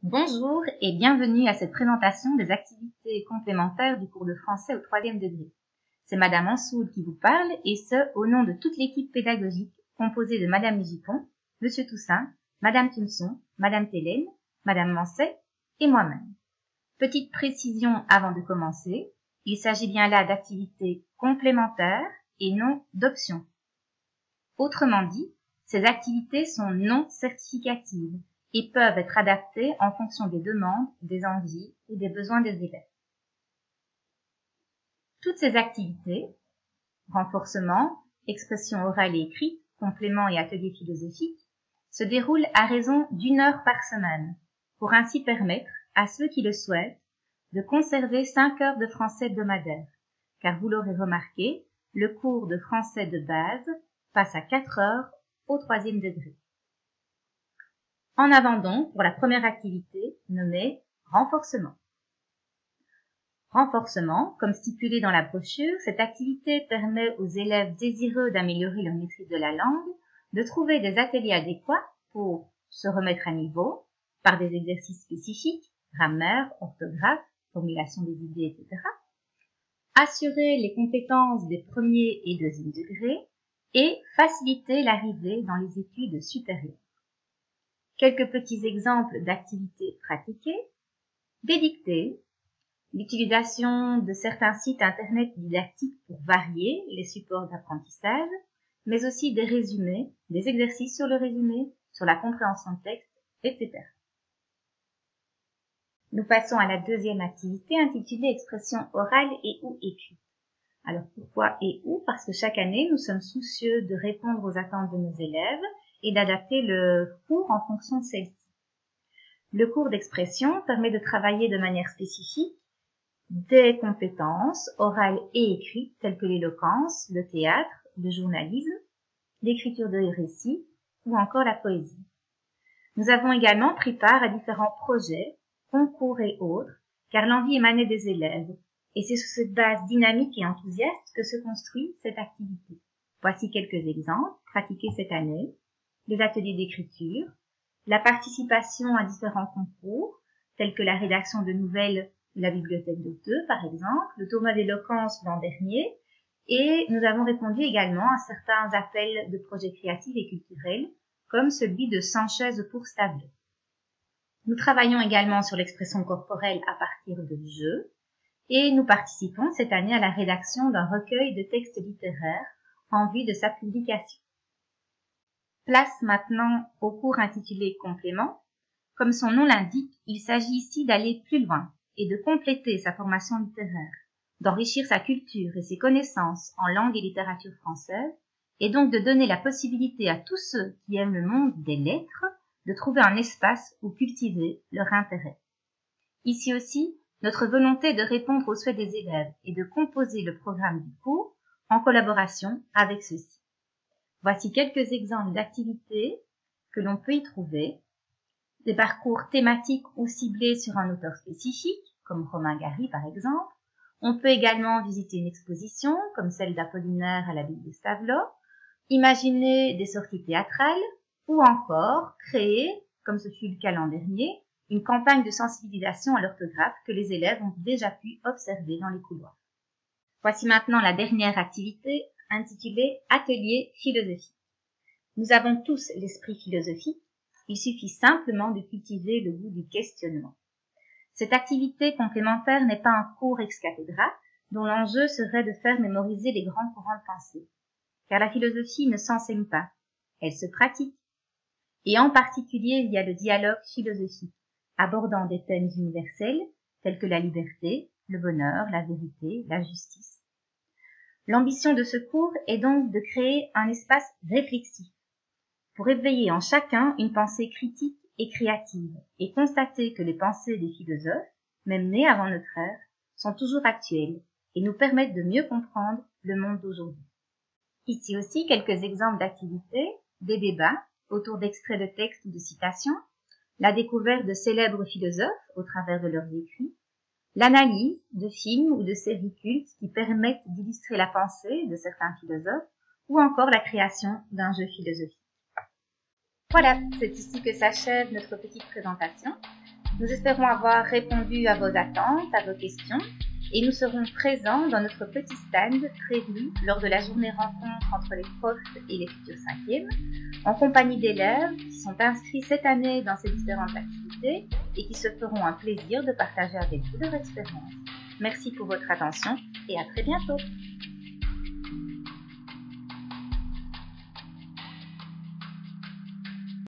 Bonjour et bienvenue à cette présentation des activités complémentaires du cours de français au 3e degré. C'est Madame Ansoul qui vous parle et ce, au nom de toute l'équipe pédagogique composée de Madame Gipon, Monsieur Toussaint, Madame Tunson, Madame Télène, Madame Mancet et moi-même. Petite précision avant de commencer, il s'agit bien là d'activités complémentaires et non d'options. Autrement dit, ces activités sont non certificatives et peuvent être adaptées en fonction des demandes, des envies ou des besoins des élèves. Toutes ces activités, renforcement, expression orale et écrite, complément et atelier philosophique, se déroulent à raison d'1 heure par semaine, pour ainsi permettre à ceux qui le souhaitent de conserver 5 heures de français hebdomadaire, car vous l'aurez remarqué, le cours de français de base passe à 4 heures au 3e degré. En avant donc pour la première activité nommée renforcement. Renforcement, comme stipulé dans la brochure, cette activité permet aux élèves désireux d'améliorer leur maîtrise de la langue de trouver des ateliers adéquats pour se remettre à niveau par des exercices spécifiques, grammaire, orthographe, formulation des idées, etc. Assurer les compétences des premiers et 2e degrés et faciliter l'arrivée dans les études supérieures. Quelques petits exemples d'activités pratiquées, des dictées, l'utilisation de certains sites internet didactiques pour varier les supports d'apprentissage, mais aussi des résumés, des exercices sur le résumé, sur la compréhension de texte, etc. Nous passons à la deuxième activité intitulée expression orale et ou écrite. Alors pourquoi et où? Parce que chaque année, nous sommes soucieux de répondre aux attentes de nos élèves et d'adapter le cours en fonction de celle-ci. Le cours d'expression permet de travailler de manière spécifique des compétences orales et écrites telles que l'éloquence, le théâtre, le journalisme, l'écriture de récits ou encore la poésie. Nous avons également pris part à différents projets, concours et autres, car l'envie émanait des élèves, et c'est sur cette base dynamique et enthousiaste que se construit cette activité. Voici quelques exemples pratiqués cette année. Les ateliers d'écriture, la participation à différents concours, tels que la rédaction de nouvelles de la bibliothèque d'Auteux, par exemple, le tournoi d'éloquence l'an dernier, et nous avons répondu également à certains appels de projets créatifs et culturels, comme celui de 100 chaises pour Stavelot. Nous travaillons également sur l'expression corporelle à partir de jeux, et nous participons cette année à la rédaction d'un recueil de textes littéraires en vue de sa publication. Place maintenant au cours intitulé Complément. Comme son nom l'indique, il s'agit ici d'aller plus loin et de compléter sa formation littéraire, d'enrichir sa culture et ses connaissances en langue et littérature française, et donc de donner la possibilité à tous ceux qui aiment le monde des lettres de trouver un espace où cultiver leur intérêt. Ici aussi, notre volonté est de répondre aux souhaits des élèves et de composer le programme du cours en collaboration avec ceux-ci. Voici quelques exemples d'activités que l'on peut y trouver. Des parcours thématiques ou ciblés sur un auteur spécifique, comme Romain Gary par exemple. On peut également visiter une exposition, comme celle d'Apollinaire à l'abbaye de Stavelot, imaginer des sorties théâtrales, ou encore créer, comme ce fut le cas l'an dernier, une campagne de sensibilisation à l'orthographe que les élèves ont déjà pu observer dans les couloirs. Voici maintenant la dernière activité, intitulée Atelier philosophique. Nous avons tous l'esprit philosophique, il suffit simplement de cultiver le goût du questionnement. Cette activité complémentaire n'est pas un cours ex cathedra, dont l'enjeu serait de faire mémoriser les grands courants de pensée. Car la philosophie ne s'enseigne pas, elle se pratique. Et en particulier, il y a le dialogue philosophique, abordant des thèmes universels, tels que la liberté, le bonheur, la vérité, la justice. L'ambition de ce cours est donc de créer un espace réflexif, pour éveiller en chacun une pensée critique et créative, et constater que les pensées des philosophes, même nés avant notre ère, sont toujours actuelles et nous permettent de mieux comprendre le monde d'aujourd'hui. Ici aussi quelques exemples d'activités, des débats autour d'extraits de textes ou de citations, la découverte de célèbres philosophes au travers de leurs écrits, l'analyse de films ou de séries cultes qui permettent d'illustrer la pensée de certains philosophes, ou encore la création d'un jeu philosophique. Voilà, c'est ici que s'achève notre petite présentation. Nous espérons avoir répondu à vos attentes, à vos questions, et nous serons présents dans notre petit stand prévu lors de la journée rencontre entre les profs et les futurs cinquièmes, en compagnie d'élèves qui sont inscrits cette année dans ces différentes activités et qui se feront un plaisir de partager avec vous leur expérience. Merci pour votre attention et à très bientôt.